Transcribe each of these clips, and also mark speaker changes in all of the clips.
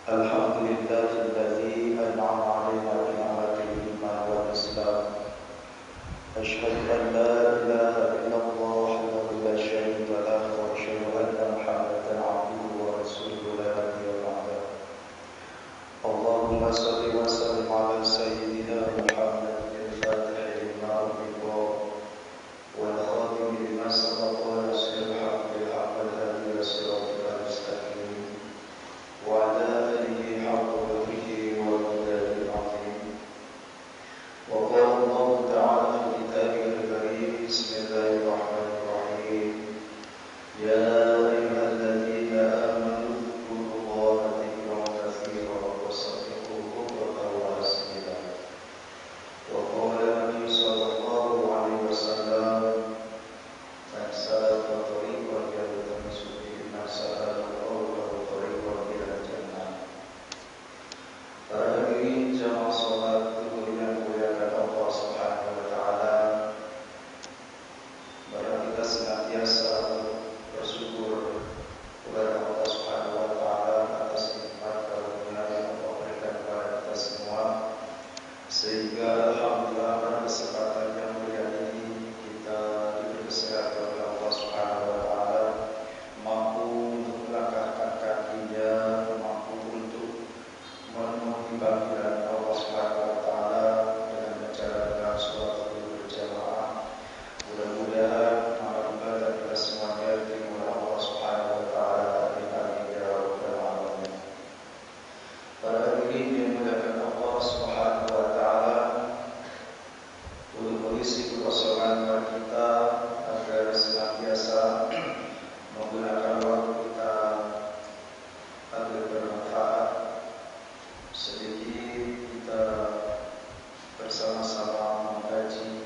Speaker 1: الحمد لله الذي أنعم علينا بنعمة الإيمان والإسلام. أشهد أن لا إله إلا الله وحده لا شريك له وأشهد أن محمدا عبده ورسوله لا نبي بعده. اللهم صل وسلم على سيدنا محمد الفاتح لما أغلق والخاتم لما سبق وناصر الحق بالحق والهادي إلى صراطك المستقيم وعلى آله حق قدره ومقداره العظيم. وقال الله تعالى في كتابه الكريم: بسم الله الرحمن الرحيم. يا أيها الذين آمنوا اذكروا الله ذكرا كثيرا وسبحوه بكرة وأصيلا. وقال النبي صلى الله عليه وسلم: من سلك طريقا يلتمس فيه ما سأل الله له طريقا إلى الجنة. Para hadirin jamaah salat zuhur yang dimuliakan Allah Subhanahu wa taala, mari kita senantiasa bersyukur kepada Allah Subhanahu wa taala atas nikmat karunia yang Allah berikan kepada kita semua, sehingga alhamdulillah pada kesempatan yang mulia ini kita diberi kesehatan oleh Allah Subhanahu wa taala, mampu untuk melangkahkan kakinya, mampu untuk memenuhi panggilan Allah Subhanahu wa taala dengan menjalankan sholat berjamaah. Mudah-mudahan amal ibadah kita semuanya diterima oleh Allah Subhanahu wa taala. Amin ya rabbal alamin. Para hadirin yang dimuliakan Allah Subhanahu wa taala, untuk mengisi kekosongan kita agar senantiasa menggunakan waktu kita agar bermanfaat, sedikit kita bersama-sama mengkaji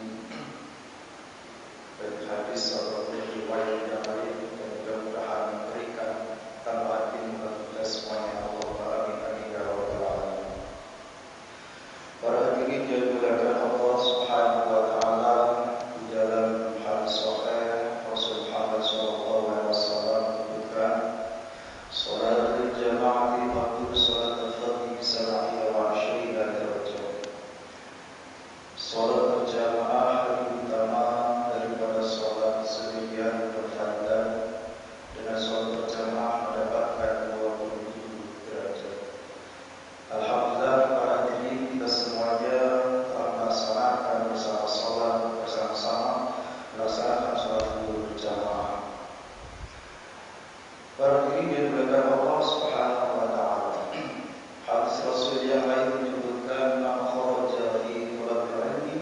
Speaker 1: dari hadis atau riwayat yang lain, dan mudah-mudahan memberikan tambahan ilmu bagi kita semuanya. Allahumma amin ya rabbal alamin. Para hadirin yang dimuliakan Allah Subhanahu wa taala, di dalam hadis sahih Rasul Muhammad sallallahu alaihi wasallam menyebutkan salat berjamaah di salat al-fardhi bi 27 derajat. Salat berjamaah lebih utama daripada salat sendirian berfardan, dengan salat berjamaah mendapatkan 27 derajat. Alhamdulillah para hadirin, kita semuanya telah melaksanakan bersama-sama melaksanakan salat berjamaah. Para hadirin yang dimuliakan Allah Subhanahu wa taala, hadis Rasul yang lain menyebutkan man kharaja fi thalabil ilmi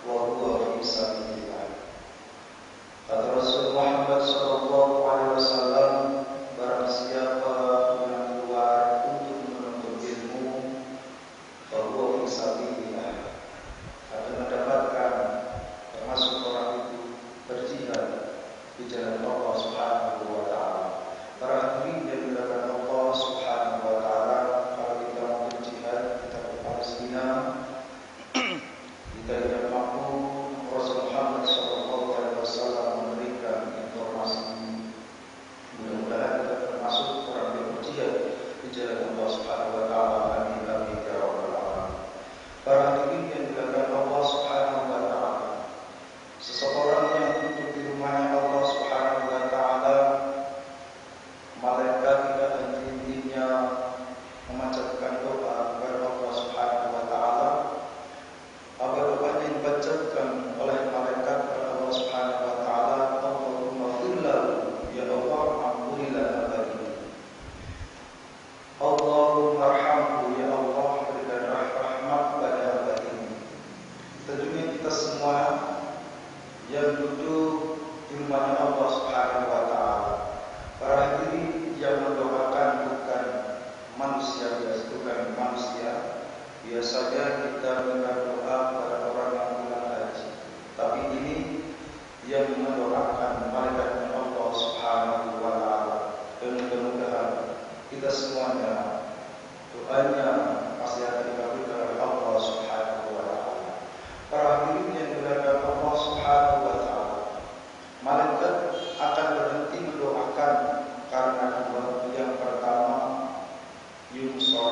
Speaker 1: wa huwa fi sabilillah. Kata Rasul Muhammad sallallahu alaihi wasallam, barang siapa yang keluar untuk menuntut ilmu, fa huwa fi sabilillah, akan mendapatkan, termasuk orang itu berjihad di jalan Allah Subhanahu wa taala. Para hadirin yang dimuliakan Allah Subhanahu wa taala, kalau kita mau berjihad, kita ke Palestina, kita tidak mampu, Rasul Muhammad SAW memberikan informasi. Mudah-mudahan kita termasuk orang yang berjihad di jalan Allah Subhanahu wa taala. Amin amin ya rabbal alamin. Para hadirin yang dimuliakan Allah Subhanahu wa taala, seseorang yang duduk di rumahnya Allah Subhanahu wa taala, malaikat tidak henti-hentinya memanjatkan doa kepada Allah Subhanahu wa taala. Apa doanya yang dibacakan oleh malaikat kepada Allah Subhanahu wa taala? Allahumma firlahu, ya Allah ampunilah hamba ini. Allahumma arhamhu, ya Allah berikan rahmat pada hamba ini. Tentunya kita semua yang duduk di rumahnya Allah Subhanahu wa taala, para hadirin yang mendoakan bukan manusia biasa, bukan manusia. Biasanya kita mendengar doa kepada orang yang pulang haji, tapi ini yang mendoakan malaikat Allah Subhanahu wa taala. Dan mudah-mudahan kita semuanya doanya pasti akan dikabulkan oleh Allah Subhanahu wa taala. Para hadirin yang dimuliakan Allah Subhanahu wa taala, malaikat akan berhenti mendoakan karena dua. Yang pertama, yumsa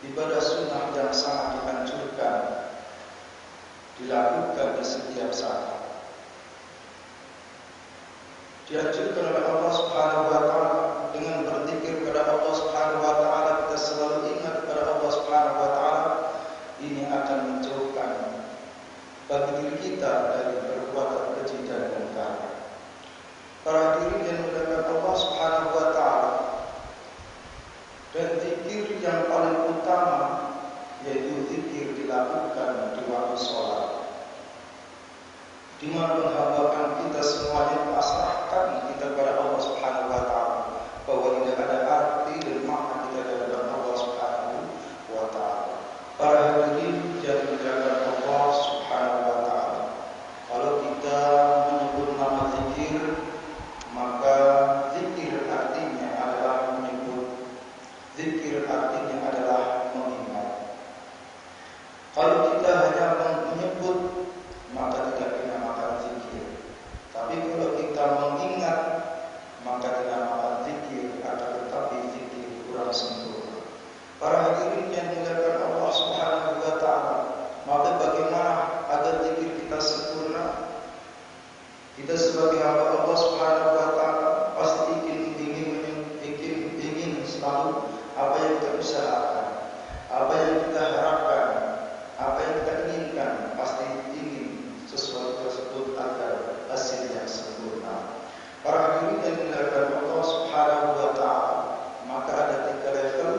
Speaker 1: ibadah sunnah yang sangat dianjurkan dilakukan di setiap saat. Dianjurkan oleh Allah Subhanahu wa taala dengan berzikir kepada Allah Subhanahu wa taala, kita selalu ingat kepada Allah Subhanahu wa taala. Ini akan menjauhkan bagi diri kita dari perbuatan keji dan mungkar. Para hadirin yang dimuliakan Allah Subhanahu wa taala, dan zikir yang paling utama yaitu zikir dilakukan di waktu sholat, di mana menghambakan kita semuanya, pasrahkan kita kepada Allah Subhanahu wa taala, bahwa tidak ada arti dan makna kita di hadapan Allah Subhanahu wa taala. Para hadirin yang dimuliakan Allah Subhanahu wa taala, kalau kita menyebut nama zikir, maka zikir artinya adalah menyebut, zikir artinya adalah mengingat. Kalau kita hanya menyebut, maka tidak dinamakan zikir. Tapi kalau kita mengingat, maka dinamakan zikir. Akan tetapi zikir kurang sempurna. Para hadirin yang dimuliakan Allah Subhanahu wa taala, maka bagaimana agar zikir kita sempurna? Kita sebagai hamba Allah Subhanahu wa taala pasti ingin selalu apa yang kita usahakan, apa yang kita harapkan, apa yang kita inginkan, pasti ingin sesuatu tersebut agar hasil yang sempurna. Para hadirin yang dimuliakan Allah Subhanahu wa taala, maka ada 3 level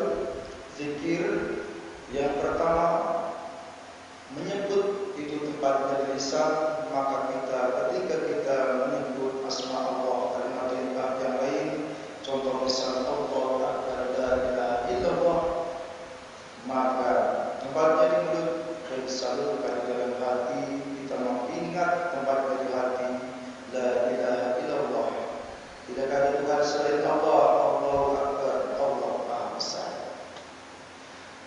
Speaker 1: zikir. Yang pertama, menyebut itu tempatnya di lisan, maka ketika kita menyebut asma Allah, kalimat yang lain, contoh misal Allah akbar, la ilaha illallah, maka tempatnya di mulut dan disalurkan di dalam hati. Kita mengingat tempatnya di hati, la ilaha illallah, tidak ada Tuhan selain Allah, Allahu akbar, Allah Maha Besar.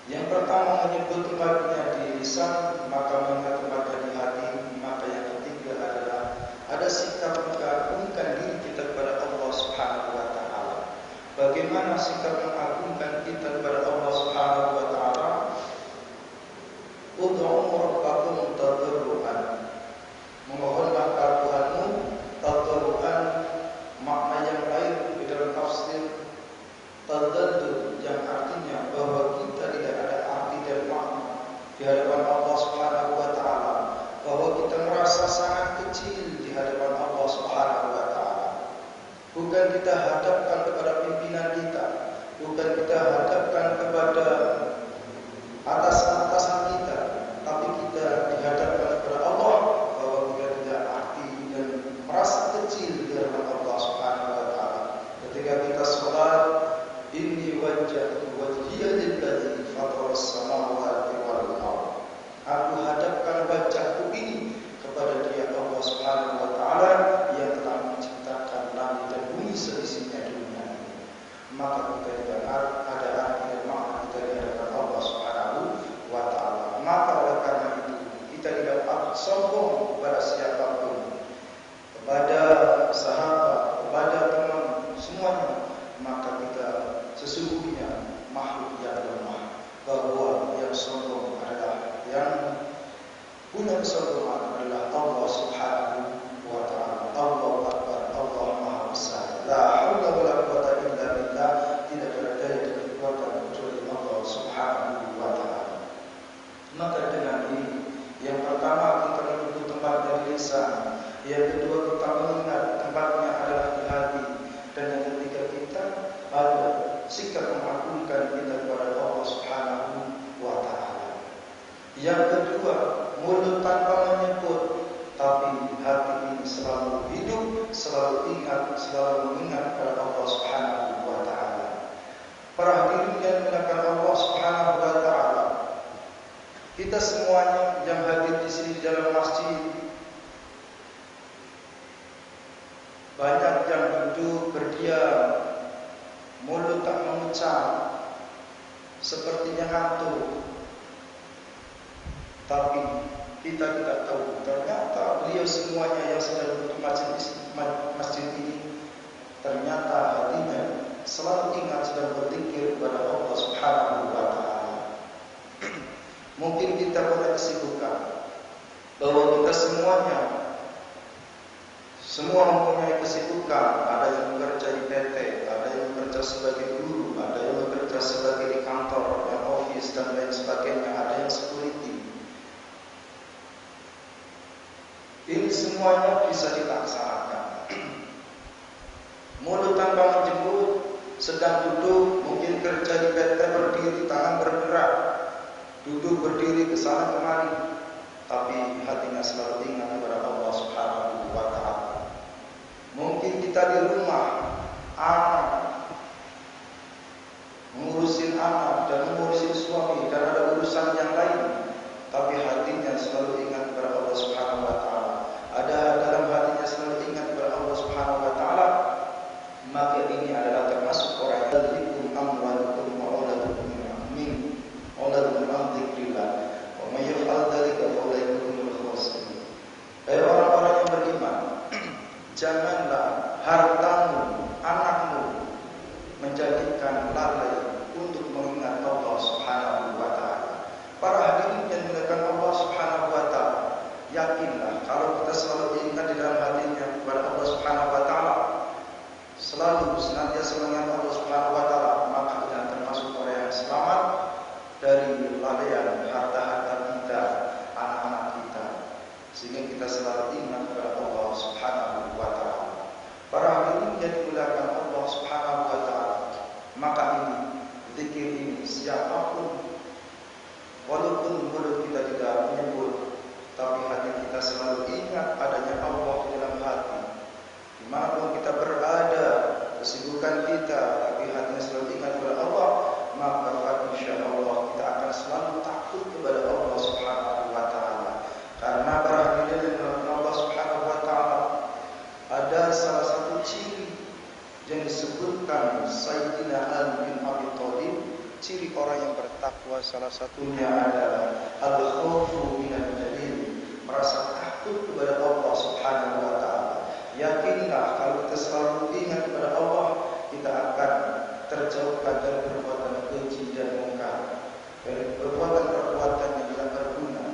Speaker 1: Yang pertama menyebut tempatnya di lisan, maka mengingat tempatnya di hati. Maka yang ketiga adalah ada sikap mengagungkan diri kita kepada Allah Subhanahu wa taala. Bagaimana sikap mengagungkan kita kepada Allah Subhanahu wa taala? Ud'u rabbakum tadarruan, memohonlah kepada Tuhanmu tadarruan. Makna yang lain di dalam tafsir tadaddur, yang artinya bahwa kita tidak ada arti dan makna di hadapan Allah Subhanahu wa taala, bahwa kita merasa sangat kecil di hadapan Allah Subhanahu wa taala. Bukan kita hadapkan kepada pimpinan kita, bukan kita hadapkan kepada atasan-atasan kita, tapi kita dihadapkan kepada Allah, bahwa kita tidak arti dan merasa kecil di hadapan Allah Subhanahu wa taala. Ketika kita sholat, inni wajjahtu wajhiya lillazi fataras samawati wal ardh, aku hadapkan wajahku ini kepada Dia Allah Subhanahu wa taala yang telah menciptakan langit dan bumi seisinya dunia ini. Maka kita tidak ada arti dan makna kita di hadapan Allah Subhanahu wa taala. Maka oleh karena itu kita tidak sombong kepada siapapun, kepada sahabat, kepada teman, semuanya. Maka kita sesungguhnya makhluk yang lemah, bahwa yang sombong adalah, yang punya kesombongan adalah Allah Subhanahu wa taala. Allahu akbar, Allah Maha Besar. La haula wala quwwata illa billah, tidak ada daya dan kekuatan kecuali Allah Subhanahu wa taala. Maka dengan ini, yang pertama kita menyebut tempatnya di lisan, yang kedua kita mengingat tempatnya adalah di hati, dan yang ketiga kita ada sikap mengagungkan kita kepada Allah Subhanahu wa taala. Yang kedua, mulut tanpa menyebut, tapi hati ini selalu hidup, selalu ingat, selalu mengingat kepada Allah Subhanahu wa taala. Para hadirin yang dimuliakan Allah Subhanahu wa taala, kita semuanya yang hadir di sini di dalam masjid, banyak yang duduk berdiam, mulut tak mengucap, sepertinya ngantuk. Tapi kita tidak tahu, ternyata beliau semuanya yang sedang duduk masjid ini, ternyata hatinya selalu ingat, sedang berzikir kepada Allah Subhanahu wa taala. kesibukan, bahwa kita semua mempunyai kesibukan. Ada yang bekerja di PT, ada yang bekerja sebagai guru, ada yang bekerja sebagai di kantor, yang office dan lain sebagainya, ada yang security. Ini semuanya bisa dilaksanakan. Mulut tanpa menjemput, sedang duduk, mungkin kerja di PT, berdiri, tangan bergerak, duduk berdiri ke sana kemari, tapi hatinya selalu ingat kepada Allah Subhanahu wa Ta'ala. Mungkin kita di rumah, anak, mengurusin anak dan mengurusin suami dan ada urusan yang lain, tapi hatinya selalu ingat kepada Allah Subhanahu wa Ta'ala. Ada dalam hatinya selalu ingat kepada Allah Subhanahu wa Ta'ala, maka ini adalah termasuk orang yang yadrikum amwalukum wa auladukum min dzikrillah wa may yaf'al dzalika fa ulaika humul khasirin. Hai orang-orang yang beriman, janganlah hartamu, anakmu menjadikan lalai untuk mengingat Allah Subhanahu wa Ta'ala. Para hadirin yang dimuliakan Allah Subhanahu wa Ta'ala, yakinlah kalau kita selalu ingat di dalam hatinya kepada Allah Subhanahu wa Ta'ala, selalu senantiasa mengingat Allah Subhanahu wa Ta'ala, maka kita termasuk orang yang selamat dari lalaian harta-harta kita, anak-anak kita, sehingga kita selalu ingat kepada Allah Subhanahu wa Ta'ala. Para hadirin yang dimuliakan Allah Subhanahu wa Ta'ala, maka ini zikir ini siapapun, walaupun mulut kita tidak menyebut, tapi hati kita selalu ingat adanya Allah di dalam hati. Dimanapun kita berada, kesibukan kita, tapi hatinya selalu ingat kepada Allah, maka insya Allah kita akan selalu takut kepada Allah Subhanahu wa Ta'ala. Karena para hadirin yang Allah Subhanahu wa Ta'ala, ada salah satu ciri yang disebutkan Sayyidina Ali bin Abi Thalib, ciri orang yang bertakwa salah satunya adalah al-khawfu minal jalil, merasa takut kepada Allah Subhanahu wa Ta'ala. Yakinlah kalau kita selalu ingat kepada Allah, kita akan terjauhkan dari perbuatan keji dan mungkar, dari perbuatan-perbuatan yang tidak berguna.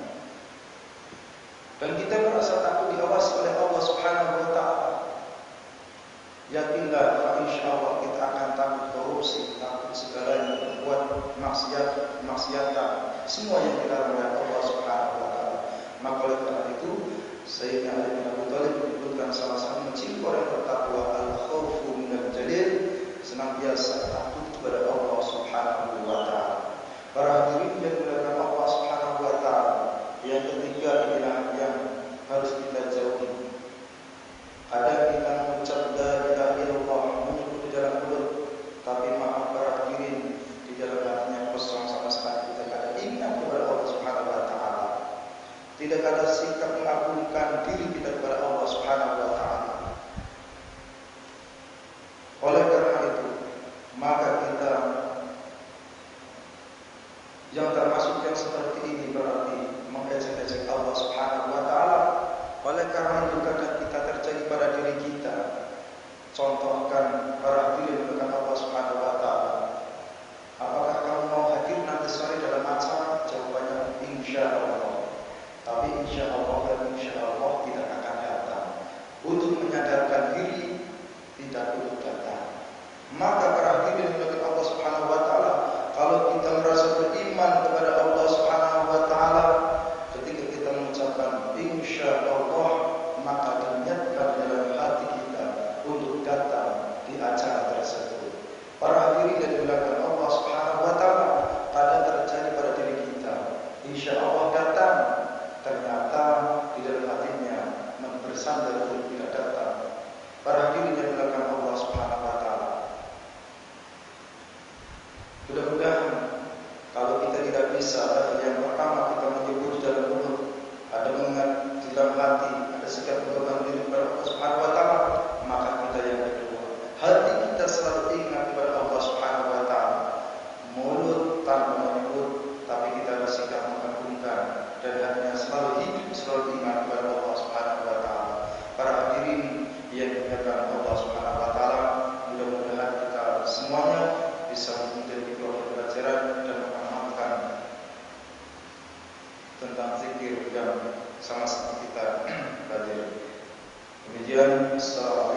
Speaker 1: Dan kita merasa takut diawasi oleh Allah Subhanahu wa Ta'ala. Yakinlah, insyaallah kita akan takut korupsi, takut segalanya, berbuat maksiatan, semua yang dilarang oleh Allah Subhanahu wa Ta'ala. Maka oleh karena itu, Sayyidina Ali bin Abi Thalib menyebutkan salah satu ciri orang bertakwa al-khawfu minal jalil, senantiasa takut kepada Allah Subhanahu wa Ta'ala. Para hadirin yang dimuliakan Allah Subhanahu wa Ta'ala, yang ketiga adalah yang harus kita jauhi. Ada kita mengucap la ilaha illallah, menyebut di dalam mulut, tapi maaf para hadirin, di dalam hatinya kosong sama sekali, tidak ada ingat kepada Allah Subhanahu wa Ta'ala. Tidak ada sikap mengagungkan diri kita kepada Allah Subhanahu wa Ta'ala. Oleh karena itu, maka kita yang termasuk yang seperti ini berarti mengejek-ejek Allah Subhanahu wa Ta'ala. Oleh karena itu kadang kita terjadi pada diri kita. Contohkan para hadirin dengan Allah Subhanahu wa Ta'ala. Apakah kamu mau hadir nanti sore dalam acara? Jawabannya insya Allah. Tapi insya Allah dan insya Allah tidak akan datang. Untuk menyadarkan diri, tidak perlu datang. Maka para hadirin dengan Allah Subhanahu wa Ta'ala, kalau kita merasa beriman kepada Allah Subhanahu wa Ta'ala, ketika kita mengucapkan insya Allah, maka niatkan dalam hati kita untuk datang di acara tersebut. Para hadirin yang dimuliakan Allah Subhanahu wa Ta'ala, kadang terjadi pada diri kita, insya Allah datang, ternyata di dalam hatinya bersandar untuk tidak datang. Para hadirin yang dimuliakan Allah Subhanahu wa Ta'ala, mudah-mudahan kalau kita tidak bisa sama-sama kita hadir. Demikian, assalamualaikum